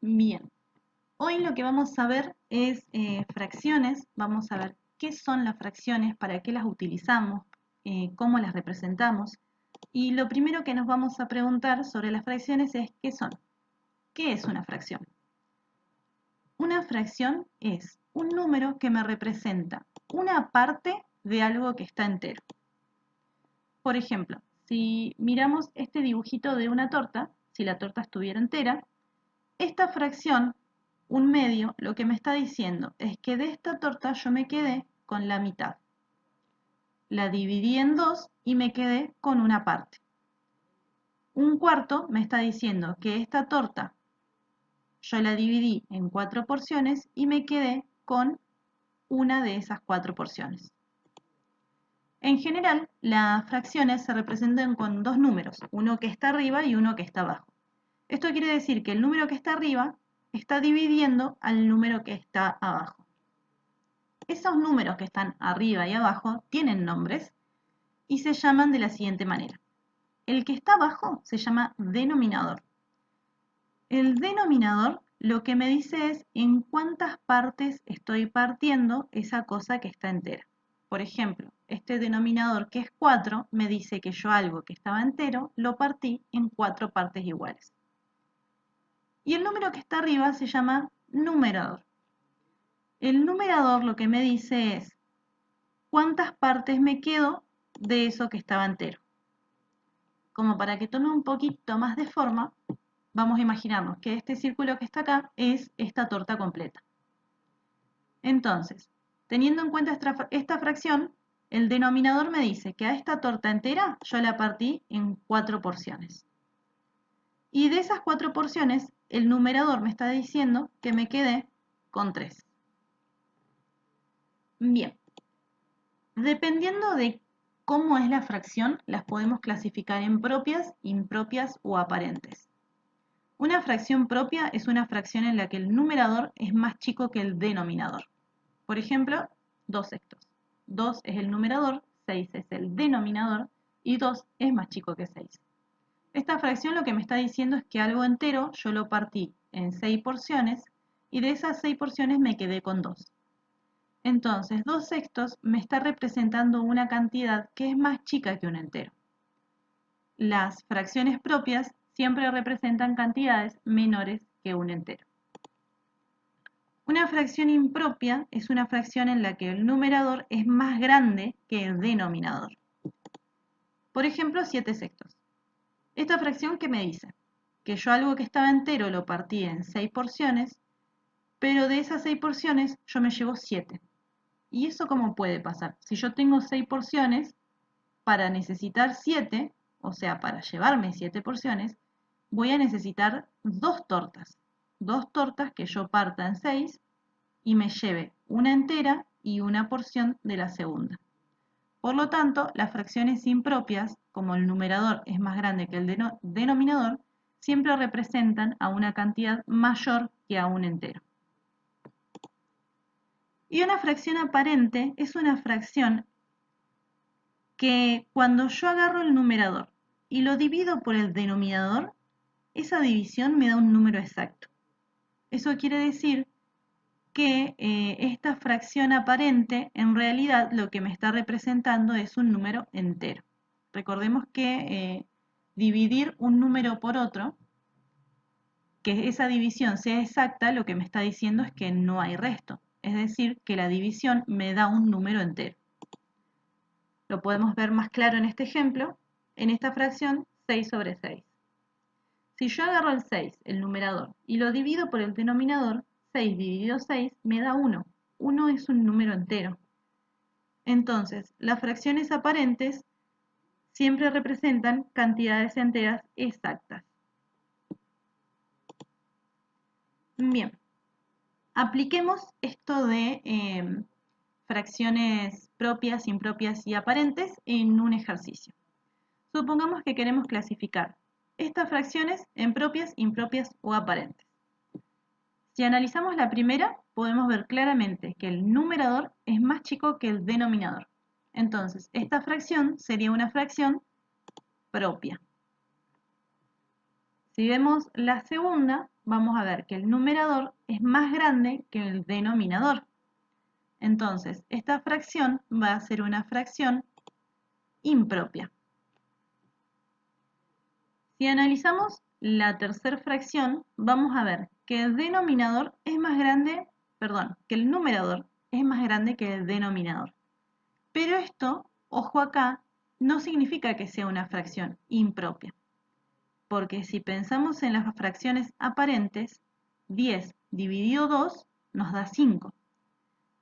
Bien, hoy lo que vamos a ver es fracciones. Vamos a ver qué son las fracciones, para qué las utilizamos, cómo las representamos. Y lo primero que nos vamos a preguntar sobre las fracciones es ¿qué son? ¿Qué es una fracción? Una fracción es un número que me representa una parte de algo que está entero. Por ejemplo, si miramos este dibujito de una torta, si la torta estuviera entera, esta fracción, un medio, lo que me está diciendo es que de esta torta yo me quedé con la mitad. La dividí en dos y me quedé con una parte. Un cuarto me está diciendo que esta torta yo la dividí en 4 porciones y me quedé con una de esas 4 porciones. En general, las fracciones se representan con dos números, uno que está arriba y uno que está abajo. Esto quiere decir que el número que está arriba está dividiendo al número que está abajo. Esos números que están arriba y abajo tienen nombres y se llaman de la siguiente manera. El que está abajo se llama denominador. El denominador lo que me dice es en cuántas partes estoy partiendo esa cosa que está entera. Por ejemplo, este denominador que es 4 me dice que yo algo que estaba entero lo partí en 4 partes iguales. Y el número que está arriba se llama numerador. El numerador lo que me dice es cuántas partes me quedo de eso que estaba entero. Como para que tome un poquito más de forma, vamos a imaginarnos que este círculo que está acá es esta torta completa. Entonces, teniendo en cuenta esta fracción, el denominador me dice que a esta torta entera yo la partí en 4 porciones. Y de esas 4 porciones, el numerador me está diciendo que me quedé con 3. Bien, dependiendo de cómo es la fracción, las podemos clasificar en propias, impropias o aparentes. Una fracción propia es una fracción en la que el numerador es más chico que el denominador. Por ejemplo, 2 sextos. 2 es el numerador, 6 es el denominador y 2 es más chico que 6. Esta fracción lo que me está diciendo es que algo entero yo lo partí en 6 porciones y de esas 6 porciones me quedé con 2. Entonces, 2 sextos me está representando una cantidad que es más chica que un entero. Las fracciones propias siempre representan cantidades menores que un entero. Una fracción impropia es una fracción en la que el numerador es más grande que el denominador. Por ejemplo, 7 sextos. Esta fracción, ¿qué me dice? Que yo algo que estaba entero lo partí en 6 porciones, pero de esas 6 porciones yo me llevo 7. ¿Y eso cómo puede pasar? Si yo tengo 6 porciones, para necesitar 7, o sea, para llevarme 7 porciones, voy a necesitar 2 tortas. 2 tortas que yo parta en 6 y me lleve una entera y una porción de la segunda. Por lo tanto, las fracciones impropias, como el numerador es más grande que el denominador, siempre representan a una cantidad mayor que a un entero. Y una fracción aparente es una fracción que cuando yo agarro el numerador y lo divido por el denominador, esa división me da un número exacto. Eso quiere decir que esta fracción aparente en realidad lo que me está representando es un número entero. Recordemos que dividir un número por otro, que esa división sea exacta, lo que me está diciendo es que no hay resto. Es decir, que la división me da un número entero. Lo podemos ver más claro en este ejemplo, en esta fracción 6 sobre 6. Si yo agarro el 6, el numerador, y lo divido por el denominador, 6 dividido 6 me da 1. 1 es un número entero. Entonces, las fracciones aparentes siempre representan cantidades enteras exactas. Bien, apliquemos esto de fracciones propias, impropias y aparentes en un ejercicio. Supongamos que queremos clasificar estas fracciones en propias, impropias o aparentes. Si analizamos la primera, podemos ver claramente que el numerador es más chico que el denominador. Entonces, esta fracción sería una fracción propia. Si vemos la segunda, vamos a ver que el numerador es más grande que el denominador. Entonces, esta fracción va a ser una fracción impropia. Si analizamos la tercera fracción, vamos a ver que el denominador es más grande, perdón, que el numerador es más grande que el denominador. Pero esto, ojo acá, no significa que sea una fracción impropia. Porque si pensamos en las fracciones aparentes, 10 dividido 2 nos da 5.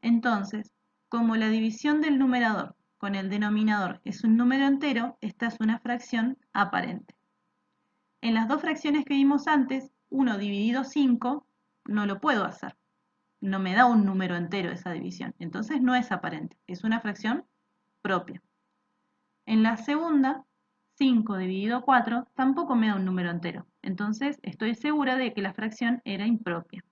Entonces, como la división del numerador con el denominador es un número entero, esta es una fracción aparente. En las dos fracciones que vimos antes, 1 dividido 5 no lo puedo hacer. No me da un número entero esa división. Entonces no es aparente, es una fracción propia. En la segunda, 5 dividido 4 tampoco me da un número entero. Entonces estoy segura de que la fracción era impropia.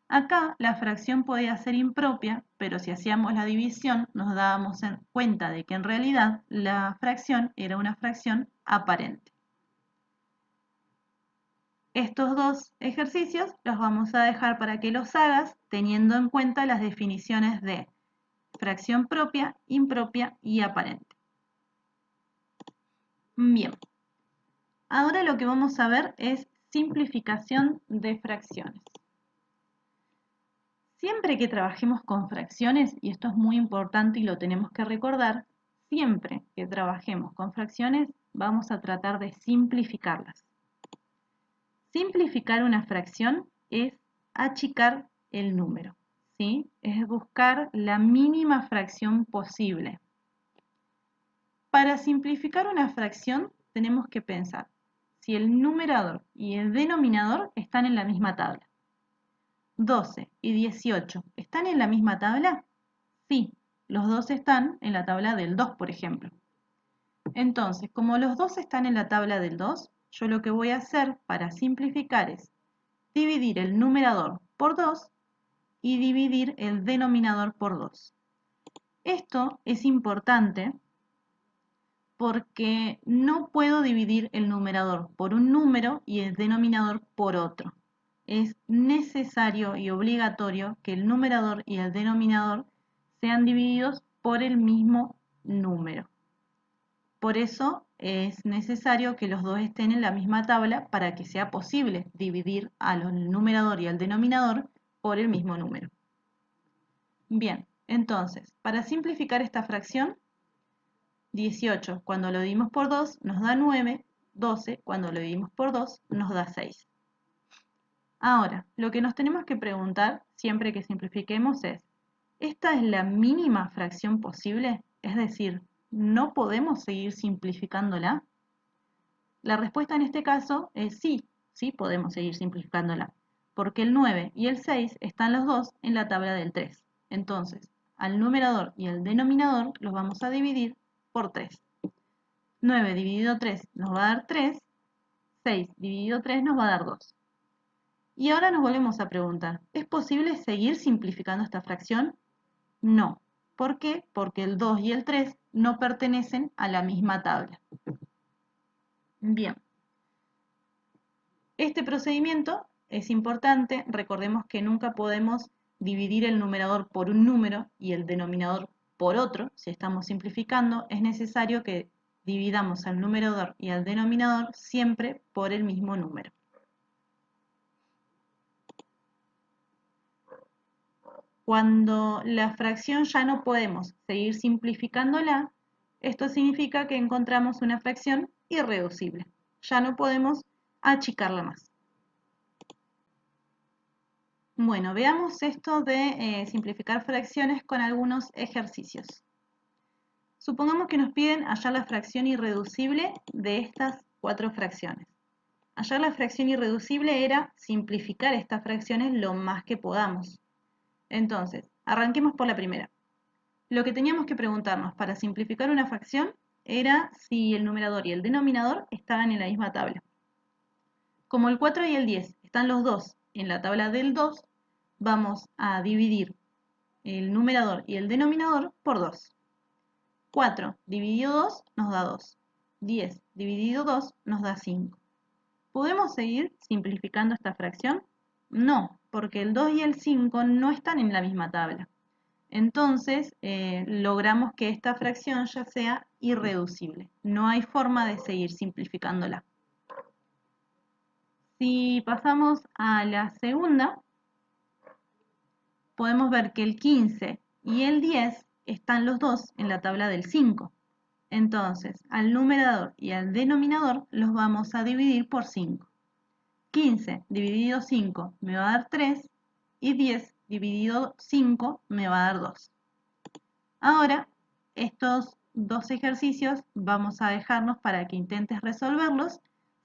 Acá la fracción podía ser impropia, pero si hacíamos la división nos dábamos cuenta de que en realidad la fracción era una fracción aparente. Estos dos ejercicios los vamos a dejar para que los hagas teniendo en cuenta las definiciones de fracción propia, impropia y aparente. Bien, ahora lo que vamos a ver es simplificación de fracciones. Siempre que trabajemos con fracciones, y esto es muy importante y lo tenemos que recordar, siempre que trabajemos con fracciones vamos a tratar de simplificarlas. Simplificar una fracción es achicar el número, ¿sí? Es buscar la mínima fracción posible. Para simplificar una fracción tenemos que pensar si el numerador y el denominador están en la misma tabla. 12 y 18, ¿están en la misma tabla? Sí, los dos están en la tabla del 2, por ejemplo. Entonces, como los dos están en la tabla del 2, yo lo que voy a hacer para simplificar es dividir el numerador por 2 y dividir el denominador por 2. Esto es importante porque no puedo dividir el numerador por un número y el denominador por otro. Es necesario y obligatorio que el numerador y el denominador sean divididos por el mismo número. Por eso es necesario que los dos estén en la misma tabla para que sea posible dividir al numerador y al denominador por el mismo número. Bien, entonces, para simplificar esta fracción, 18 cuando lo dividimos por 2 nos da 9, 12 cuando lo dividimos por 2 nos da 6. Ahora, lo que nos tenemos que preguntar siempre que simplifiquemos es, ¿esta es la mínima fracción posible? Es decir, ¿no podemos seguir simplificándola? La respuesta en este caso es sí, sí podemos seguir simplificándola, porque el 9 y el 6 están los dos en la tabla del 3. Entonces, al numerador y al denominador los vamos a dividir por 3. 9 dividido 3 nos va a dar 3, 6 dividido 3 nos va a dar 2. Y ahora nos volvemos a preguntar, ¿es posible seguir simplificando esta fracción? No. ¿Por qué? Porque el 2 y el 3 no pertenecen a la misma tabla. Bien. Este procedimiento es importante, recordemos que nunca podemos dividir el numerador por un número y el denominador por otro. Si estamos simplificando, es necesario que dividamos al numerador y al denominador siempre por el mismo número. Cuando la fracción ya no podemos seguir simplificándola, esto significa que encontramos una fracción irreducible. Ya no podemos achicarla más. Bueno, veamos esto de simplificar fracciones con algunos ejercicios. Supongamos que nos piden hallar la fracción irreducible de estas 4 fracciones. Hallar la fracción irreducible era simplificar estas fracciones lo más que podamos. Entonces, arranquemos por la primera. Lo que teníamos que preguntarnos para simplificar una fracción era si el numerador y el denominador estaban en la misma tabla. Como el 4 y el 10 están los dos en la tabla del 2, vamos a dividir el numerador y el denominador por 2. 4 dividido 2 nos da 2. 10 dividido 2 nos da 5. ¿Podemos seguir simplificando esta fracción? No, porque el 2 y el 5 no están en la misma tabla. Entonces, logramos que esta fracción ya sea irreducible. No hay forma de seguir simplificándola. Si pasamos a la segunda, podemos ver que el 15 y el 10 están los dos en la tabla del 5. Entonces, al numerador y al denominador los vamos a dividir por 5. 15 dividido 5 me va a dar 3 y 10 dividido 5 me va a dar 2. Ahora, estos dos ejercicios vamos a dejarnos para que intentes resolverlos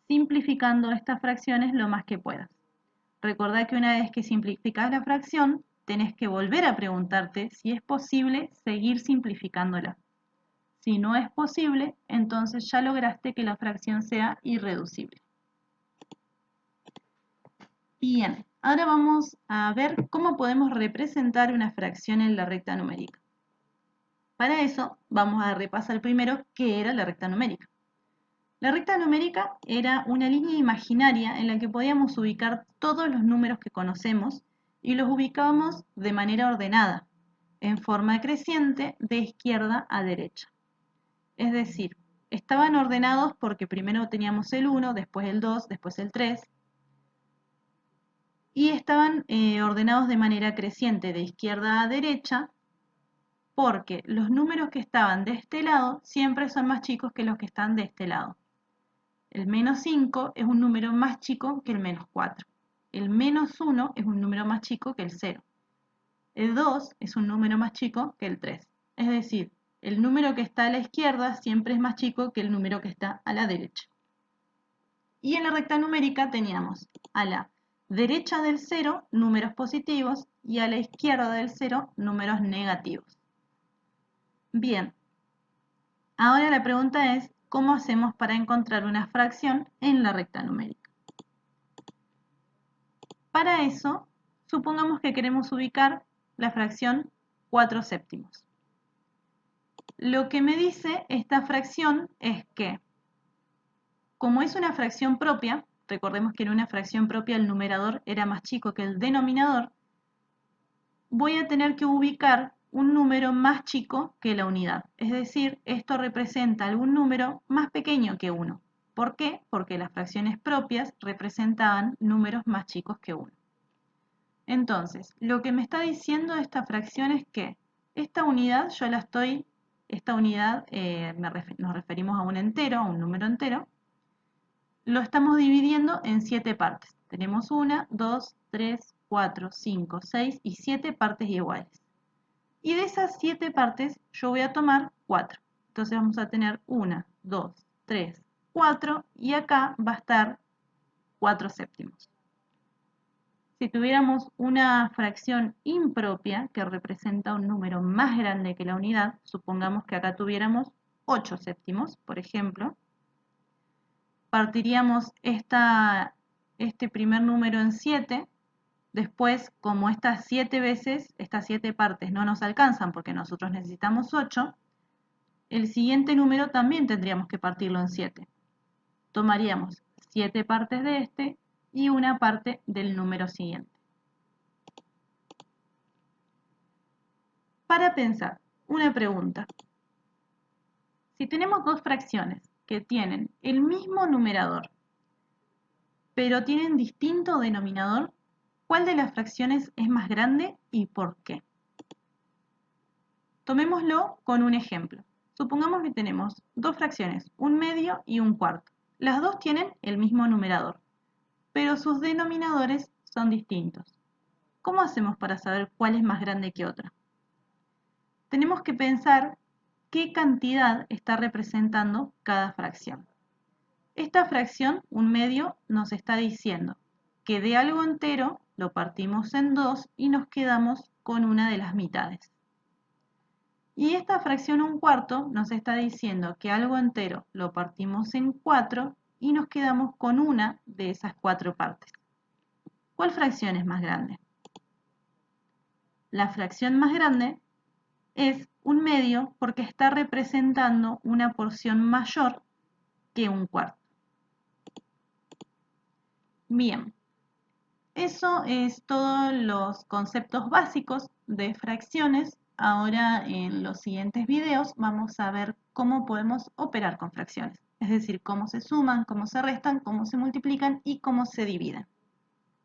simplificando estas fracciones lo más que puedas. Recordá que una vez que simplificás la fracción, tenés que volver a preguntarte si es posible seguir simplificándola. Si no es posible, entonces ya lograste que la fracción sea irreducible. Bien, ahora vamos a ver cómo podemos representar una fracción en la recta numérica. Para eso vamos a repasar primero qué era la recta numérica. La recta numérica era una línea imaginaria en la que podíamos ubicar todos los números que conocemos y los ubicábamos de manera ordenada, en forma creciente de izquierda a derecha. Es decir, estaban ordenados porque primero teníamos el 1, después el 2, después el 3, y estaban ordenados de manera creciente de izquierda a derecha porque los números que estaban de este lado siempre son más chicos que los que están de este lado. El menos 5 es un número más chico que el menos 4. El menos 1 es un número más chico que el 0. El 2 es un número más chico que el 3. Es decir, el número que está a la izquierda siempre es más chico que el número que está a la derecha. Y en la recta numérica teníamos a la derecha del 0 números positivos y a la izquierda del 0 números negativos. Bien, ahora la pregunta es, ¿cómo hacemos para encontrar una fracción en la recta numérica? Para eso, supongamos que queremos ubicar la fracción 4 séptimos. Lo que me dice esta fracción es que, como es una fracción propia, recordemos que en una fracción propia el numerador era más chico que el denominador, voy a tener que ubicar un número más chico que la unidad. Es decir, esto representa algún número más pequeño que 1. ¿Por qué? Porque las fracciones propias representaban números más chicos que 1. Entonces, lo que me está diciendo esta fracción es que esta unidad nos referimos a un entero, a un número entero, lo estamos dividiendo en 7 partes. Tenemos 1, 2, 3, 4, 5, 6 y 7 partes iguales. Y de esas 7 partes yo voy a tomar 4. Entonces vamos a tener 1, 2, 3, 4 y acá va a estar 4 séptimos. Si tuviéramos una fracción impropia que representa un número más grande que la unidad, supongamos que acá tuviéramos 8 séptimos, por ejemplo, partiríamos este primer número en 7. Después, como estas 7 partes no nos alcanzan porque nosotros necesitamos 8, el siguiente número también tendríamos que partirlo en 7. Tomaríamos 7 partes de este y una parte del número siguiente. Para pensar, una pregunta. Si tenemos dos fracciones que tienen el mismo numerador, pero tienen distinto denominador, ¿cuál de las fracciones es más grande y por qué? Tomémoslo con un ejemplo. Supongamos que tenemos dos fracciones, un medio y un cuarto. Las dos tienen el mismo numerador, pero sus denominadores son distintos. ¿Cómo hacemos para saber cuál es más grande que otra? Tenemos que pensar qué cantidad está representando cada fracción. Esta fracción, un medio, nos está diciendo que de algo entero lo partimos en 2 y nos quedamos con una de las mitades. Y esta fracción un cuarto nos está diciendo que algo entero lo partimos en 4 y nos quedamos con una de esas 4 partes. ¿Cuál fracción es más grande? La fracción más grande es un medio porque está representando una porción mayor que un cuarto. Bien, eso es todos los conceptos básicos de fracciones. Ahora en los siguientes videos vamos a ver cómo podemos operar con fracciones, es decir, cómo se suman, cómo se restan, cómo se multiplican y cómo se dividen.